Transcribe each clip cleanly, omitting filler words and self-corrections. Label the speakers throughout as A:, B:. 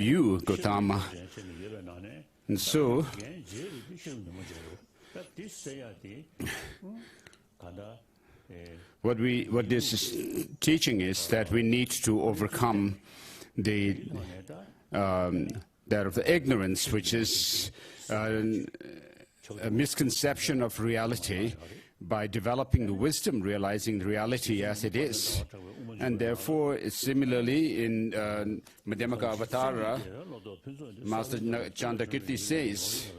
A: you, Gautama. And so, what this is teaching is that we need to overcome that of the ignorance, which is a misconception of reality, by developing the wisdom, realizing the reality as it is. And therefore, similarly, in Madhyamaka Avatara, Master Chandakirti says,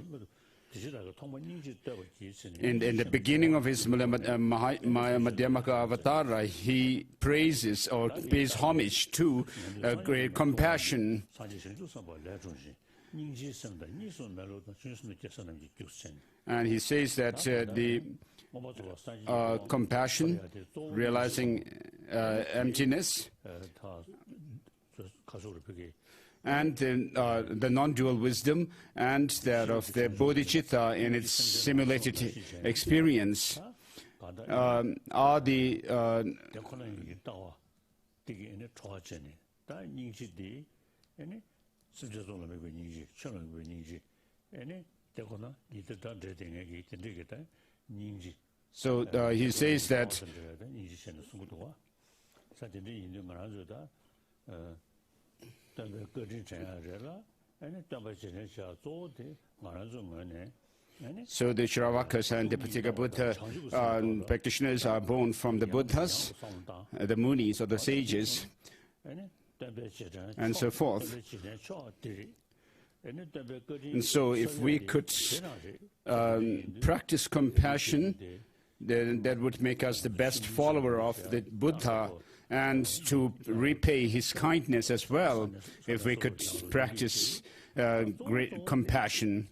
A: in the beginning of his Madhyamaka Avatara, he praises or pays homage to great compassion. And he says that the compassion, realizing emptiness, and the non-dual wisdom, and that of the bodhicitta in its simulated experience are the so he says that so the Shravakas and the Paticca Buddha practitioners are born from the Buddhas, the Munis or the sages, and so forth. And so if we could practice compassion, then that would make us the best follower of the Buddha, and to repay his kindness as well, if we could practice great compassion.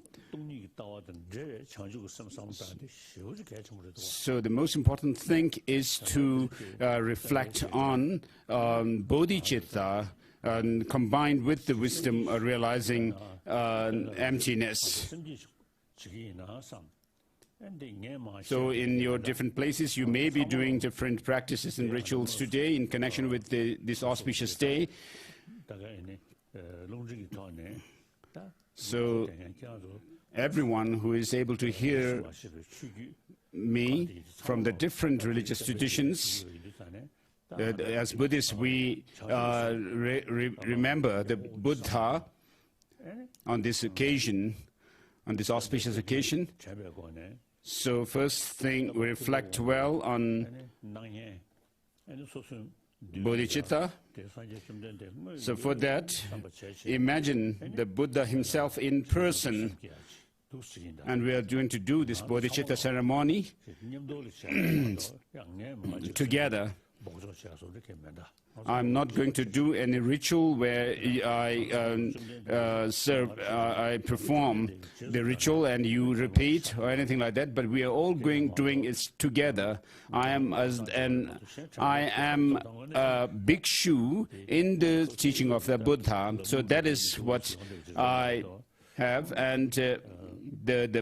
A: So the most important thing is to reflect on bodhicitta, combined with the wisdom of realizing emptiness. So in your different places, you may be doing different practices and rituals today in connection with this auspicious day. So everyone who is able to hear me from the different religious traditions, as Buddhists, we remember the Buddha on this occasion, on this auspicious occasion. So first thing, we reflect well on bodhicitta. So for that, imagine the Buddha himself in person. And we are going to do this bodhicitta ceremony together. I'm not going to do any ritual where I perform the ritual and you repeat or anything like that, but we are all doing it together. I am a bhikshu in the teaching of the Buddha, so that is what I have, and the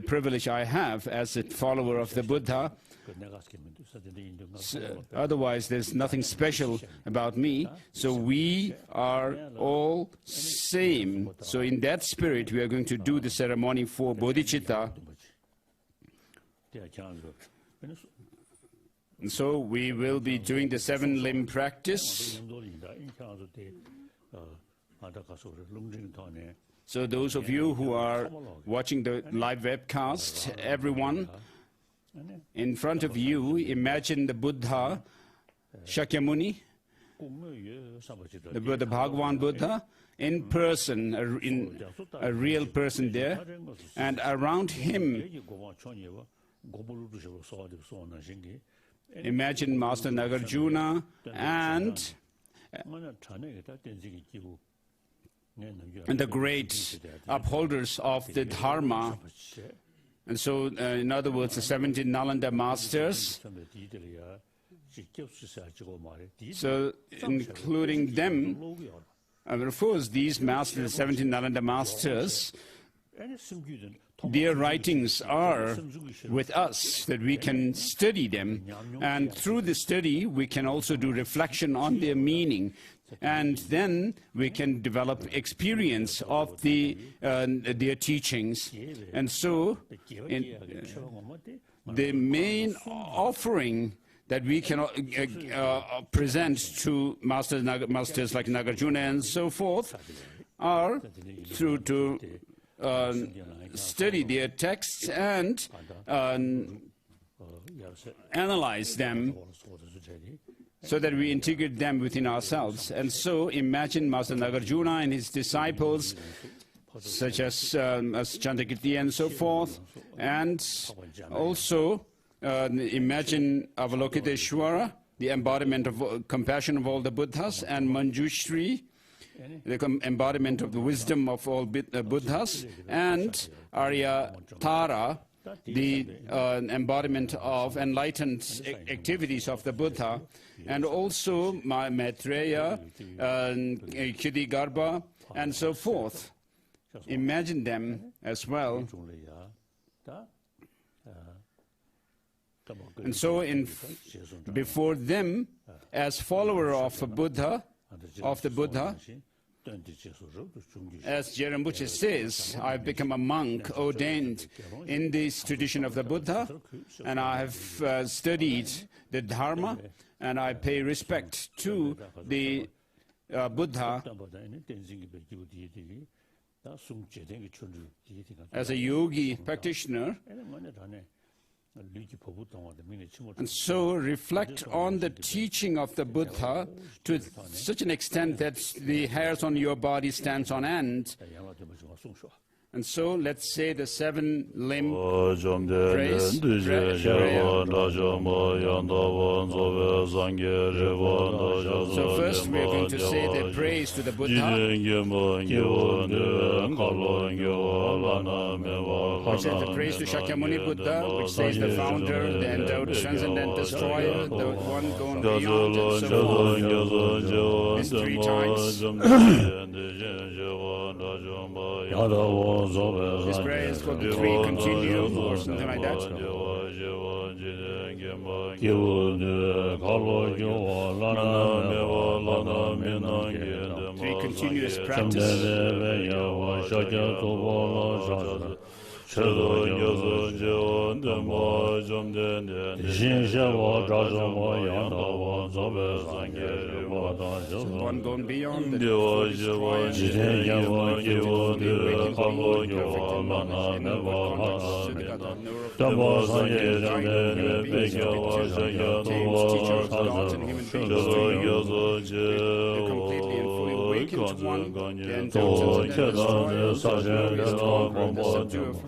A: privilege I have as a follower of the Buddha. So, otherwise, there's nothing special about me. So we are all same. So in that spirit, we are going to do the ceremony for bodhicitta. And so we will be doing the 7-limb practice. So those of you who are watching the live webcast, everyone, in front of you, imagine the Buddha, Shakyamuni, the Buddha, Bhagavan Buddha, in person, a real person there, and around him, imagine Master Nagarjuna and the great upholders of the Dharma. And so, in other words, the 17 Nalanda masters, so including them, of course, these masters, the 17 Nalanda masters, their writings are with us, that we can study them. And through the study, we can also do reflection on their meaning. and then we can develop experience of their teachings. And so the main offering that we can present to masters like Nagarjuna and so forth are to study their texts and analyze them so that we integrate them within ourselves. And so imagine Master Nagarjuna and his disciples, such as Chandrakirti and so forth, and also imagine Avalokiteshvara, the embodiment of compassion of all the Buddhas, and Manjushri, the embodiment of the wisdom of all Buddhas, and Arya Tara, the embodiment of enlightened activities of the Buddha, and also Maitreya, Kshittigarbha, and so forth. Imagine them as well. And so before them, as follower of the Buddha, as Jerambuche says, I've become a monk ordained in this tradition of the Buddha, and I have studied the Dharma, and I pay respect to the Buddha. As a yogi practitioner, and so reflect on the teaching of the Buddha to such an extent that the hairs on your body stands on end. And so let's say the 7-limb praise. So first we are going to say the praise to the Buddha, which is the praise to Shakyamuni Buddha, which says the founder, the endowed transcendent destroyer, the one going beyond, and so forth. These 3 times. This prayer is called the 3 continuum or something like that. 3 continuous practice. One going beyond the completely and fully awakened one, and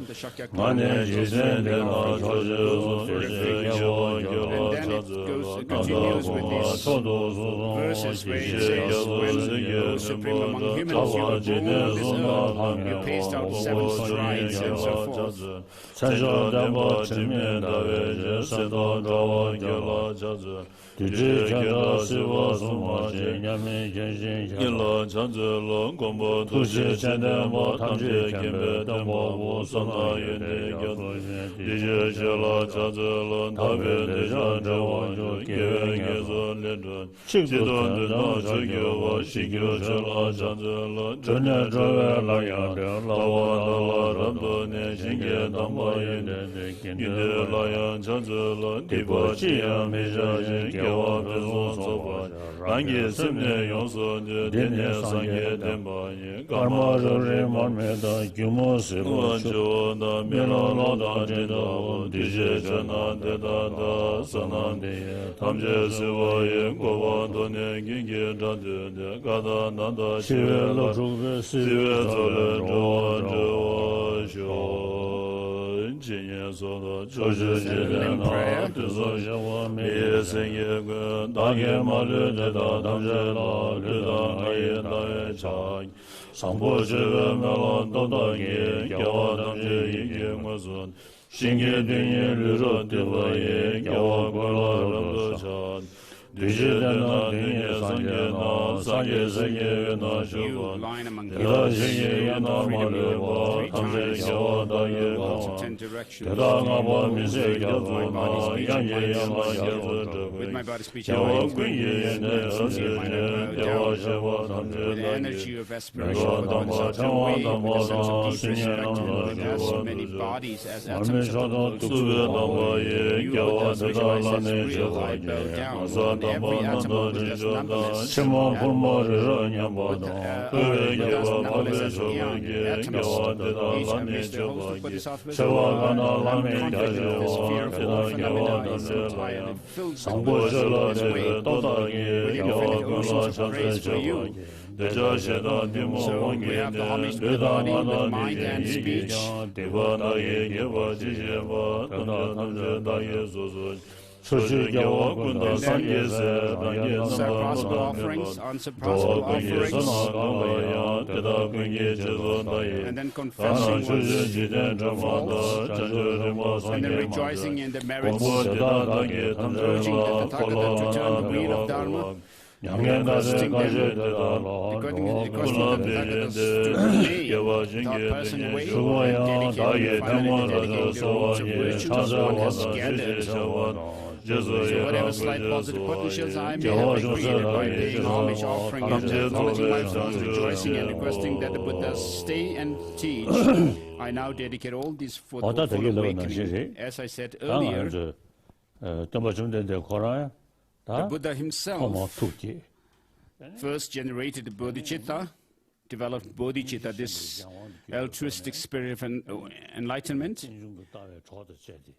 A: the Shakya clan, and then it continues with these verses where it says, when supreme among humans, you were born on this earth, you paced out 7 strides and so forth. You line among the others, freedom of will, 3 times, lots of 10 directions. My body, speech, and mind, sincere mind, with the energy of aspiration, with one such a way, with a sense of deep respect, with as many bodies as atoms of the world. You, Buddhas, visualize as real, I bow down on every atom of Buddha's numberless, with numberless as atoms, each amidst the host of Bodhisattvas, I'm confident that this fear of all phenomena is entirely filled with Buddhas in this way, with infinite oceans of praise for you. So we have the homage to the body, with mind and speech. Surpassable offerings, unsurpassable offerings, and then confessing one's faults, and then rejoicing in the merits, urging the Tathagata to turn the wheel of Dharma, requesting them, requesting the Tathagatas to obey that person way, and finally dedicating the roots of virtues one has gathered. So whatever slight positive potentials I may have created by paying homage, offering, and acknowledging my faults, rejoicing and requesting that the Buddhas stay and teach, I now dedicate all these for the full awakening. As I said earlier, the Buddha himself first generated the bodhicitta, developed bodhicitta, this altruistic spirit of enlightenment,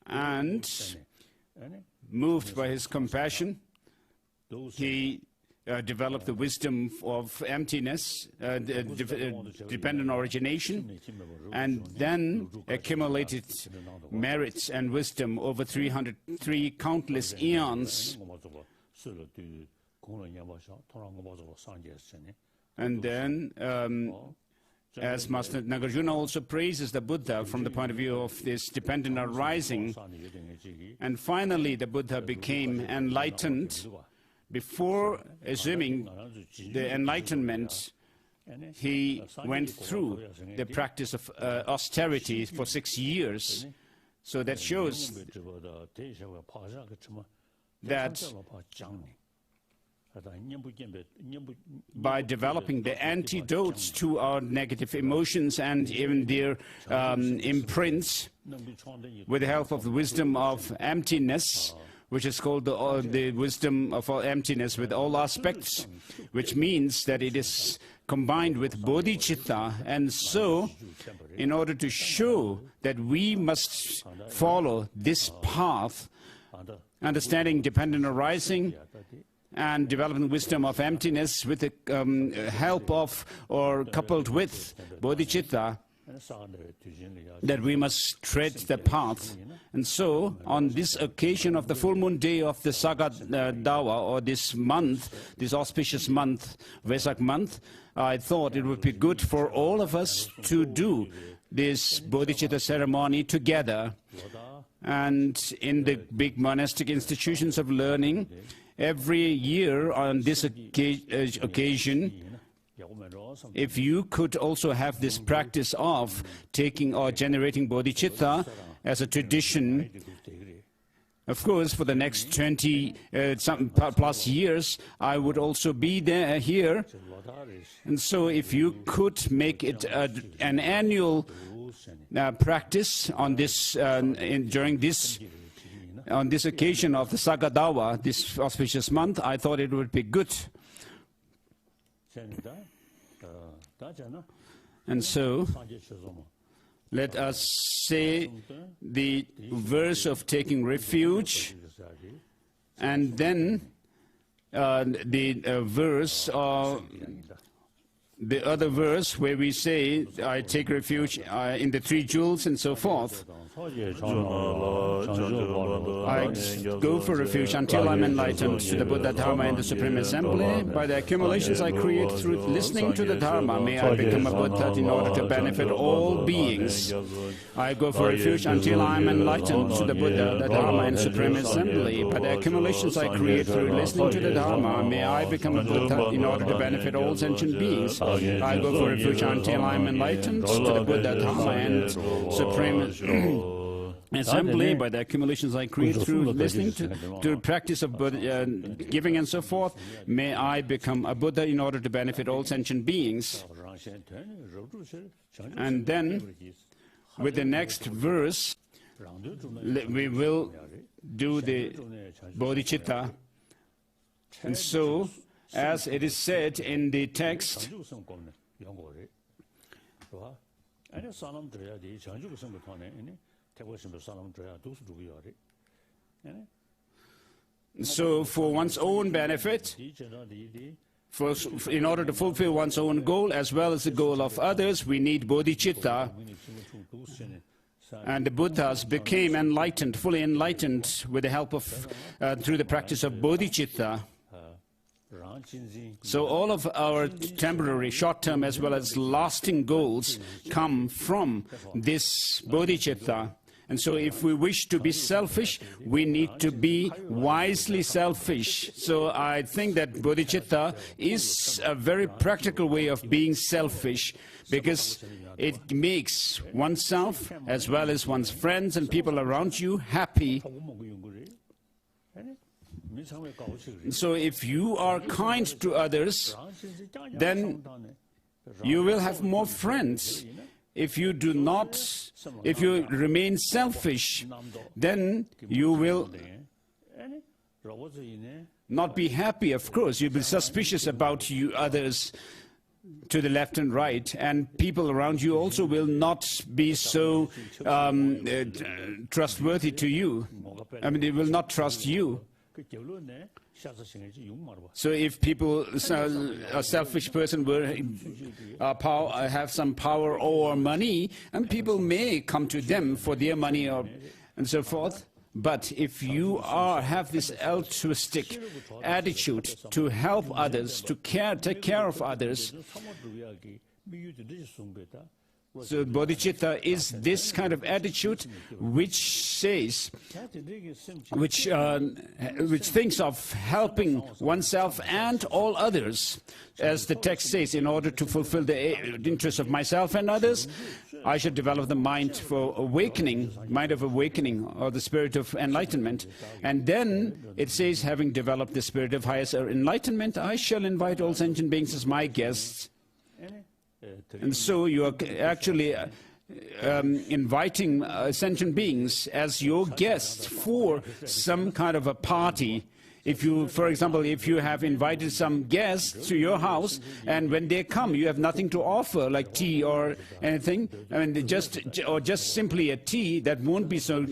A: and moved by his compassion, he developed the wisdom of emptiness, dependent origination, and then accumulated merits and wisdom over 303 countless eons. And then, as Master Nagarjuna also praises the Buddha from the point of view of this dependent arising, and finally the Buddha became enlightened. Before assuming the enlightenment, he went through the practice of austerity for 6 years. So that shows that by developing the antidotes to our negative emotions and even their imprints, with the help of the wisdom of emptiness, which is called the wisdom of all emptiness with all aspects, which means that it is combined with bodhicitta. And so, in order to show that we must follow this path, understanding dependent arising and developing wisdom of emptiness with the help of or coupled with bodhicitta, that we must tread the path. And so, on this occasion of the full moon day of the Sagadawa, or this month, this auspicious month, Vesak month, I thought it would be good for all of us to do this bodhicitta ceremony together. And in the big monastic institutions of learning, every year on this occasion, if you could also have this practice of taking or generating bodhicitta as a tradition, of course, for the next 20 plus years, I would also be here. And so if you could make it an annual practice on this, during this, on this occasion of the Sagadawa, this auspicious month, I thought it would be good. And so, let us say the verse of taking refuge, and then the verse, the other verse where we say, I take refuge in the 3 jewels and so forth. I go for refuge until I'm enlightened to the Buddha, Dharma, and the Supreme Assembly. By the accumulations I create through listening to the Dharma, may I become a Buddha in order to benefit all beings. I go for refuge until I'm enlightened to the Buddha, the Dharma, and Supreme Assembly. By the accumulations I create through listening to the Dharma, may I become a Buddha in order to benefit all sentient beings. I go for refuge until I'm enlightened to the Buddha, Dharma, and Supreme Assembly. By the accumulations I create through listening to practice of giving and so forth, may I become a Buddha in order to benefit all sentient beings. And then, with the next verse, we will do the bodhicitta. And so, as it is said in the text, so for one's own benefit, in order to fulfill one's own goal as well as the goal of others, we need bodhicitta. And the Buddhas became enlightened, fully enlightened, with the help of, through the practice of bodhicitta. So all of our temporary, short-term as well as lasting goals come from this bodhicitta. And so if we wish to be selfish, we need to be wisely selfish. So I think that bodhicitta is a very practical way of being selfish, because it makes oneself as well as one's friends and people around you happy. So if you are kind to others, then you will have more friends. If you do not, if you remain selfish, then you will not be happy, of course. You'll be suspicious about you others to the left and right, and people around you also will not be so trustworthy to you. I mean, they will not trust you. So if people, a selfish person will have some power or money, and people may come to them for their money and so forth. But if you have this altruistic attitude to help others, to take care of others, so bodhicitta is this kind of attitude which says, which thinks of helping oneself and all others. As the text says, in order to fulfill the interests of myself and others, I should develop the mind for awakening, mind of awakening, or the spirit of enlightenment. And then it says, having developed the spirit of highest enlightenment, I shall invite all sentient beings as my guests. And so you are actually inviting sentient beings as your guests for some kind of a party. If you, for example, if you have invited some guests to your house, and when they come, you have nothing to offer, like tea or anything, I mean, just simply a tea, that won't be so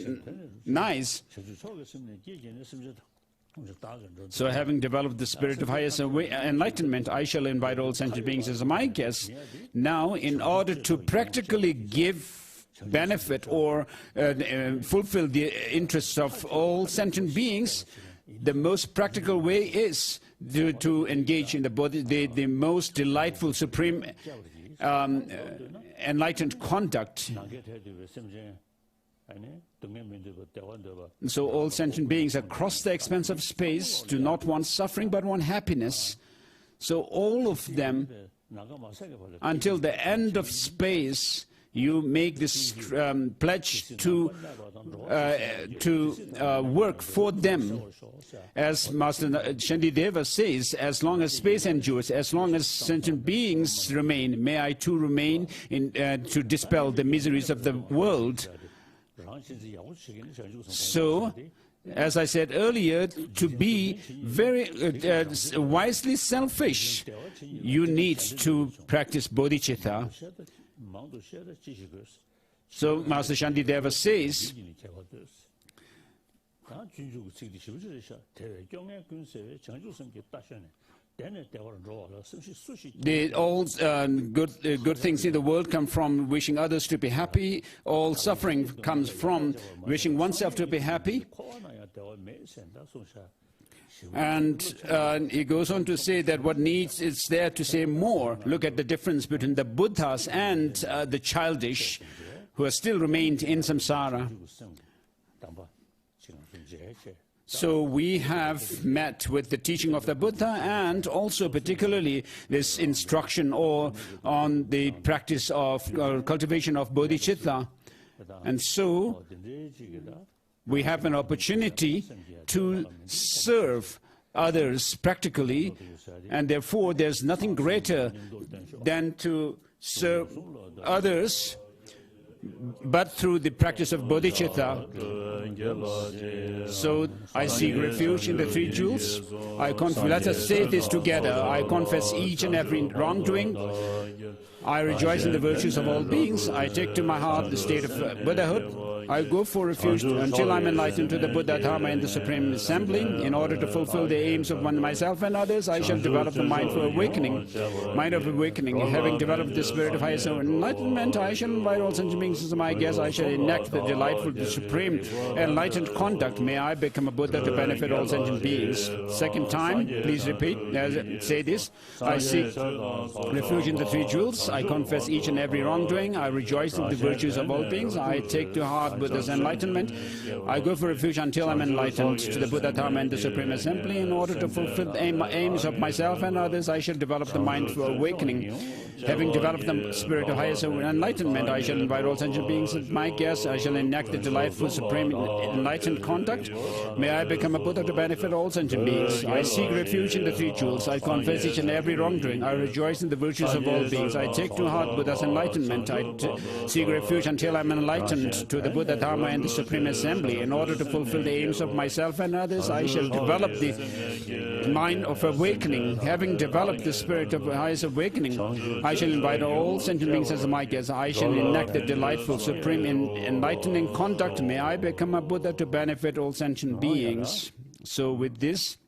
A: nice. So having developed the spirit of highest enlightenment, I shall invite all sentient beings as my guests. Now, in order to practically give benefit or fulfill the interests of all sentient beings, the most practical way is to engage in the most delightful, supreme, enlightened conduct. So all sentient beings across the expanse of space do not want suffering but want happiness. So all of them, until the end of space, you make this pledge to work for them. As Master Shantideva says, as long as space endures, as long as sentient beings remain, may I too remain to dispel the miseries of the world. So, as I said earlier, to be very wisely selfish, you need to practice bodhicitta. So, Master Shantideva says, All good things in the world come from wishing others to be happy. All suffering comes from wishing oneself to be happy. And he goes on to say that what needs is there to say more. Look at the difference between the Buddhas and the childish who are still remained in samsara. So we have met with the teaching of the Buddha, and also particularly this instruction on the practice of cultivation of bodhicitta. And so we have an opportunity to serve others practically, and therefore there's nothing greater than to serve others but through the practice of bodhicitta. So I seek refuge in the three jewels. Let us say this together. I confess each and every wrongdoing. I rejoice in the virtues of all beings. I take to my heart the state of Buddhahood. I go for refuge until I'm enlightened to the Buddha Dharma in the Supreme Assembly. In order to fulfill the aims of myself and others, I shall develop the mind for awakening. Mind of awakening. Having developed the spirit of highest enlightenment, I shall invite all sentient beings as my guests. I shall enact the delightful, the supreme, enlightened conduct. May I become a Buddha to benefit all sentient beings. Second time, please repeat. Say this. I seek refuge in the three jewels. I confess each and every wrongdoing. I rejoice in the virtues of all beings. I take to heart Buddha's enlightenment. I go for refuge until I'm enlightened to the Buddha Dharma and the Supreme Assembly. In order to fulfill the aims of myself and others, I shall develop the mind for awakening. Having developed the spirit of highest enlightenment, I shall invite all sentient beings as my guests. I shall enact the delightful, supreme, enlightened conduct. May I become a Buddha to benefit all sentient beings. I seek refuge in the three jewels. I confess each and every wrongdoing. I rejoice in the virtues of all beings. I take to heart Buddha's enlightenment. I seek refuge until I'm enlightened to the Buddha Dharma and the Supreme Assembly. In order to fulfill the aims of myself and others, I shall develop the mind of awakening. Having developed the spirit of highest awakening, I shall invite all sentient beings as my guests. I shall enact the delightful, supreme, enlightening conduct. May I become a Buddha to benefit all sentient beings. So with this,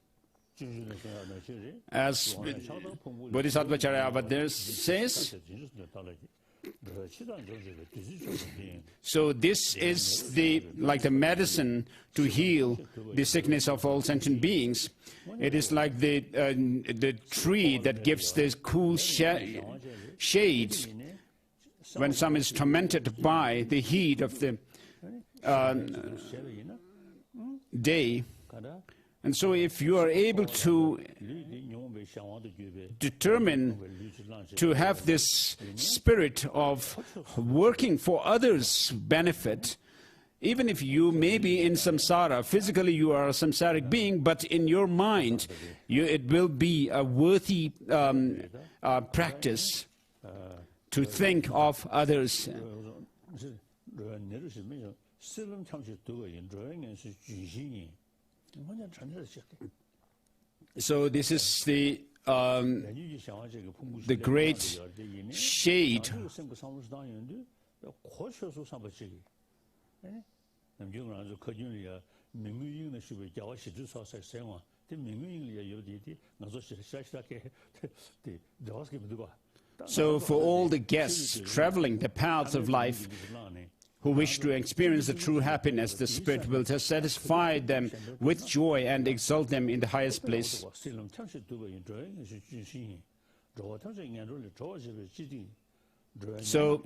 A: as Bodhisattva Charyavatara says, so this is like the medicine to heal the sickness of all sentient beings. It is like the tree that gives this cool shade when some is tormented by the heat of the day. And so if you are able to determine to have this spirit of working for others' benefit, even if you may be in samsara, physically you are a samsaric being, but in your mind, it will be a worthy practice to think of others. So this is the great shade. So for all the guests traveling the paths of life who wish to experience the true happiness, the Spirit will satisfy them with joy and exalt them in the highest bliss. So,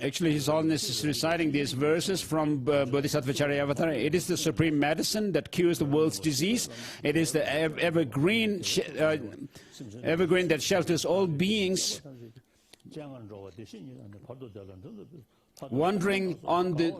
A: actually His Holiness is reciting these verses from Bodhisattva Charyavatara. It is the supreme medicine that cures the world's disease. It is the evergreen that shelters all beings wandering on the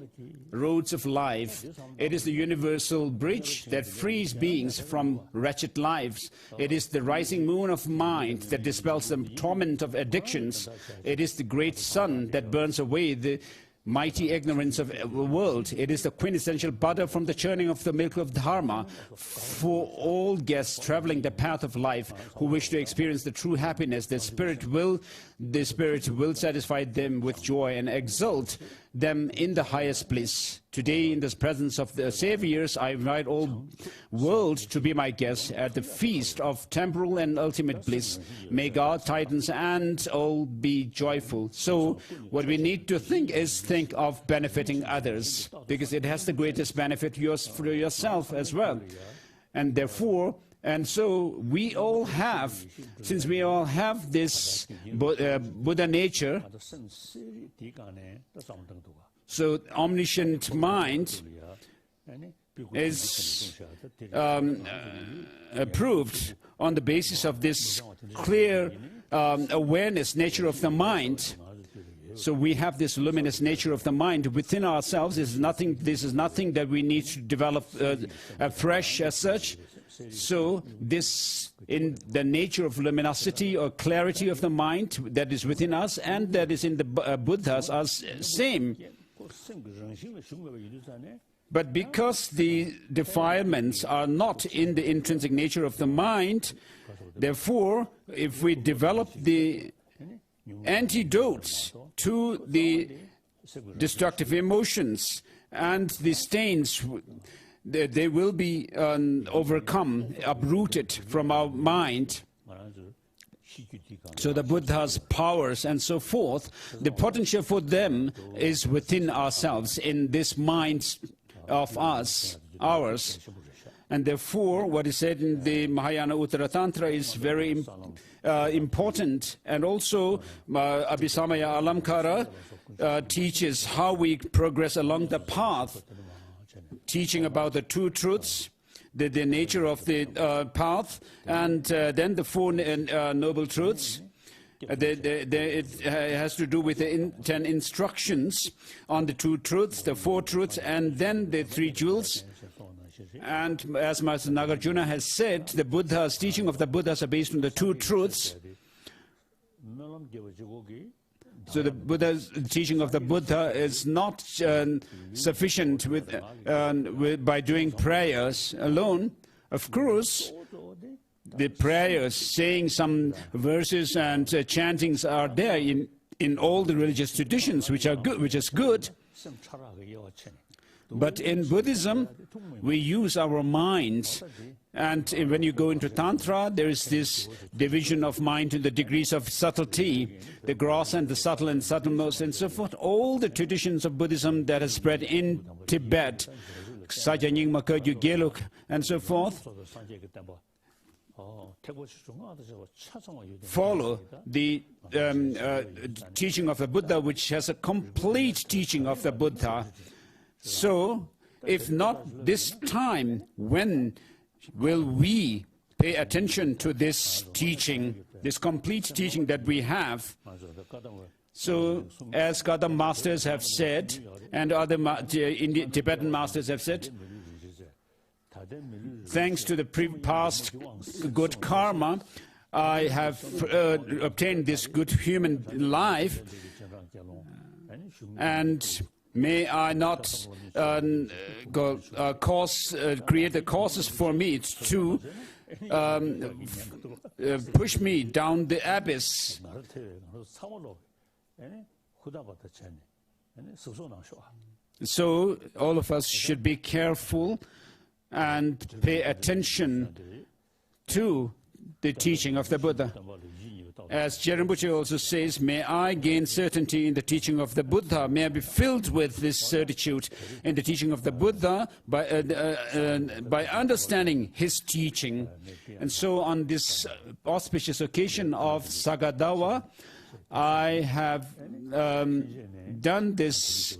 A: roads of life. It is the universal bridge that frees beings from wretched lives. It is the rising moon of mind that dispels the torment of addictions. It is the great sun that burns away the mighty ignorance of the world. It is the quintessential butter from the churning of the milk of Dharma. For all guests traveling the path of life who wish to experience the true happiness, the Spirit will satisfy them with joy and exult them in the highest bliss. Today, in the presence of the Saviors, I invite all world to be my guests at the feast of temporal and ultimate bliss. May God, Titans, and all be joyful. So, what we need to think is think of benefiting others, because it has the greatest benefit for yourself as well. And therefore, and so we all have, since we all have this Buddha nature, so omniscient mind is approved on the basis of this clear awareness nature of the mind. So we have this luminous nature of the mind within ourselves. This is nothing that we need to develop afresh as such. So this, in the nature of luminosity or clarity of the mind that is within us and that is in the Buddhas are same. But because the defilements are not in the intrinsic nature of the mind, therefore, if we develop the antidotes to the destructive emotions and the stains, they will be overcome, uprooted from our mind. So the Buddha's powers and so forth, the potential for them is within ourselves, in this mind of ours. And therefore, what is said in the Mahayana Uttara Tantra is very important. And also, Abhisamaya Alamkara teaches how we progress along the path, teaching about the two truths, the nature of the path, and then the four noble truths. It has to do with the 10 instructions on the two truths, the four truths, and then the three jewels. And as Master Nagarjuna has said, the Buddha's teaching of the Buddhas are based on the two truths. So the Buddha's teaching of the Buddha is not sufficient by doing prayers alone. Of course, the prayers, saying some verses and chantings are there in all the religious traditions, which is good. But in Buddhism, we use our minds. And when you go into Tantra, there is this division of mind in the degrees of subtlety, the gross and the subtle and subtlemost and so forth. All the traditions of Buddhism that has spread in Tibet, Sajanying Makadyu Geluk and so forth, follow the teaching of the Buddha, which has a complete teaching of the Buddha. So, if not this time, when will we pay attention to this teaching, this complete teaching that we have? So, as Kadam masters have said, and other Indian, Tibetan masters have said, thanks to the past good karma, I have obtained this good human life, and may I not create the causes for me to push me down the abyss. So all of us should be careful and pay attention to the teaching of the Buddha. As Rinpoche also says, may I gain certainty in the teaching of the Buddha. May I be filled with this certitude in the teaching of the Buddha by understanding his teaching. And so on this auspicious occasion of Sagadawa, I have done this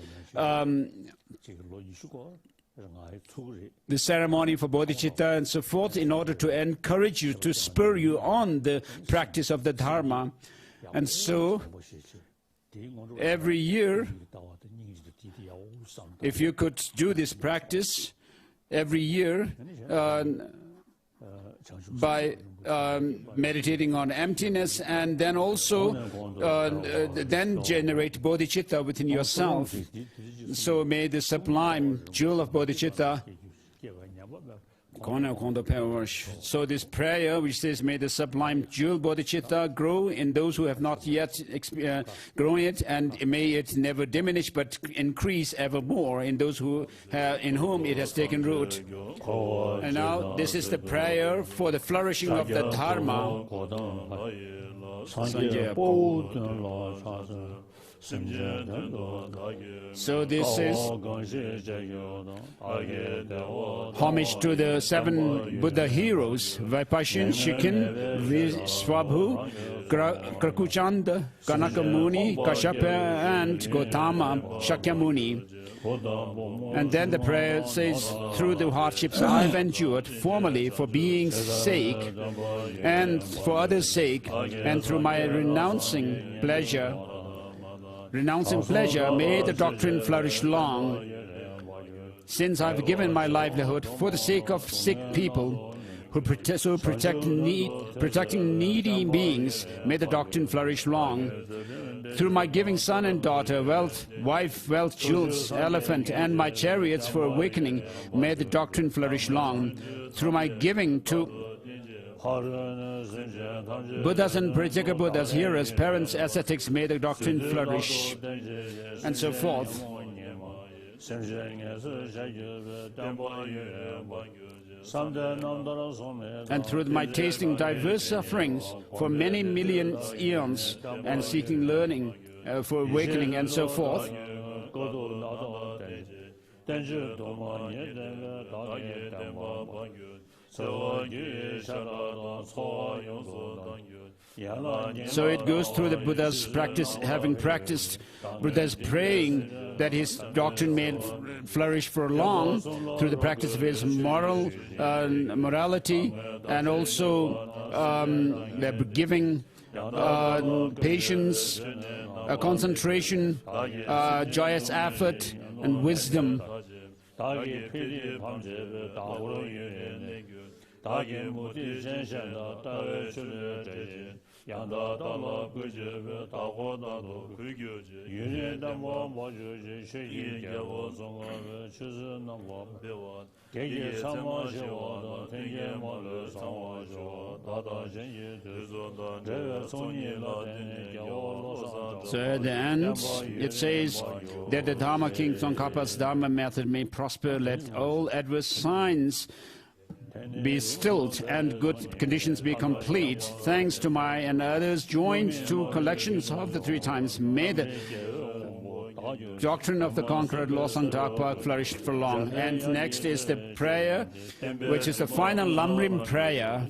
A: the ceremony for bodhicitta and so forth in order to encourage you, to spur you on the practice of the Dharma. And so, every year, if you could do this practice every year by meditating on emptiness, and then also then generate bodhicitta within yourself. So may the sublime jewel of bodhicitta So this prayer, which says, may the sublime jewel bodhicitta grow in those who have not yet grown it, and may it never diminish but increase evermore in those who in whom it has taken root. And now this is the prayer for the flourishing of the Dharma. So this is homage to the 7 Buddha heroes: Vaipashin, Shikin, Viswabhu, Krakuchanda, Kanakamuni, Kashyapa, and Gautama Shakyamuni. And then the prayer says, through the hardships I have endured, formerly for being's sake and for others' sake, and through my renouncing pleasure, may the doctrine flourish long. Since I've given my livelihood for the sake of sick people, protecting needy beings, may the doctrine flourish long. Through my giving son and daughter, wealth, wife, wealth, jewels, elephant, and my chariots for awakening, may the doctrine flourish long. Through my giving to Buddhas and Pratyeka Buddhas, hearers, parents, ascetics, may the doctrine flourish, and so forth. And through my tasting diverse sufferings for many million eons and seeking learning for awakening, and so forth. So it goes through the Buddha's practice, having practiced Buddha's praying that his doctrine may flourish for long, through the practice of his morality, and also the giving, patience, concentration, joyous effort, and wisdom. So at the end, it says that the Dharma King Tsongkhapa's Dharma method may prosper, let all adverse signs be stilled and good conditions be complete. Thanks to my and others joined to collections of the 3 times, may the doctrine of the conqueror Losang Dakpa flourished for long. And next is the prayer, which is the final Lamrim prayer,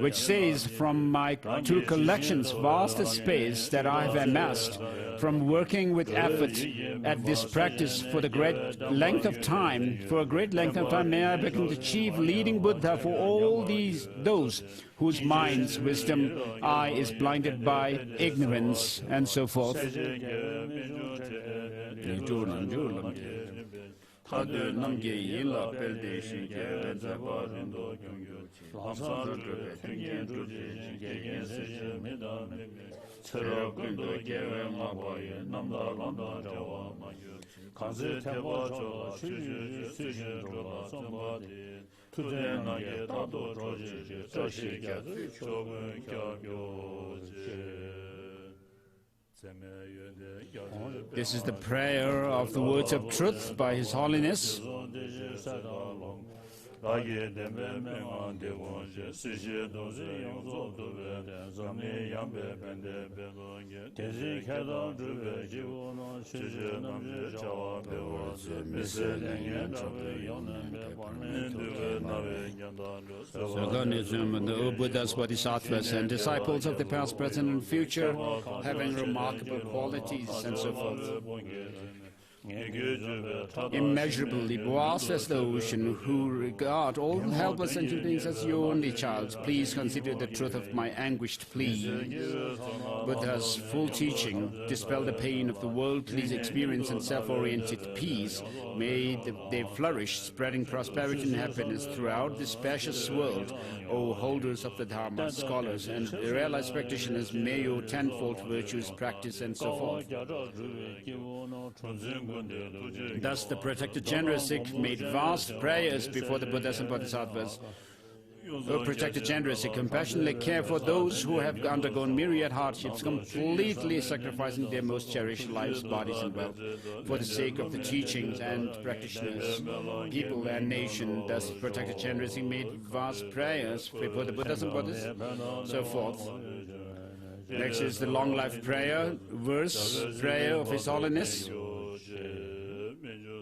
A: which says, from my 2 collections, vast space that I have amassed, from working with effort at this practice for the great length of time, may I become the chief leading Buddha for all those whose minds, wisdom, eye is blinded by ignorance, and so forth. This is the prayer of the words of truth by His Holiness. The Buddhas, Bodhisattvas, and disciples of the past, present, and future, having remarkable qualities, and so forth. Immeasurably vast as the ocean, who regard all helpless sentient beings as your only child, please consider the truth of my anguished plea. Buddha's full teaching, dispel the pain of the world, please experience and self-oriented peace. May they flourish, spreading prosperity and happiness throughout this spacious world. O holders of the Dharma, scholars, and realized practitioners, may your tenfold virtues practice, and so forth. Thus, the protector Chenrezig made vast prayers before the Buddhas and Bodhisattvas. O protector Chenrezig, compassionately care for those who have undergone myriad hardships, completely sacrificing their most cherished lives, bodies, and wealth for the sake of the teachings and practitioners, people, and nation. Thus, protector Chenrezig made vast prayers before the Buddhas and Bodhisattvas, so forth. Next is the long life prayer, verse, prayer of His Holiness.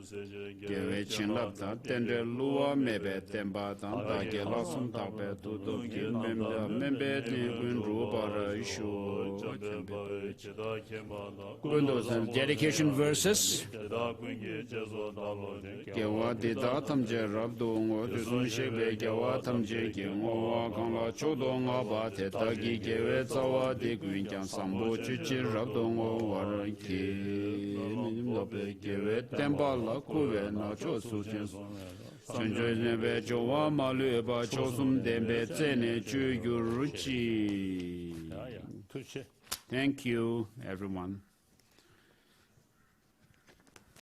A: Gewe chinlap ta tendre luwa mebe temba tan ta ge lasum ta be tu do ge membe ni gun ru bara ishu. Dedication verses. Gewa di da tam je rab do ngo du sun she be gewa tam je ge ngo wa kang la chu do nga ba te ta gi gewe za wa de gun kyang sam bo chu chi rab do ngo wa ra ki nim lo be gewe temba la ku we na cho su chen chen je ne be jo wa ma lu ba cho sum de be ze ne chu yu ru chi. Thank you, everyone.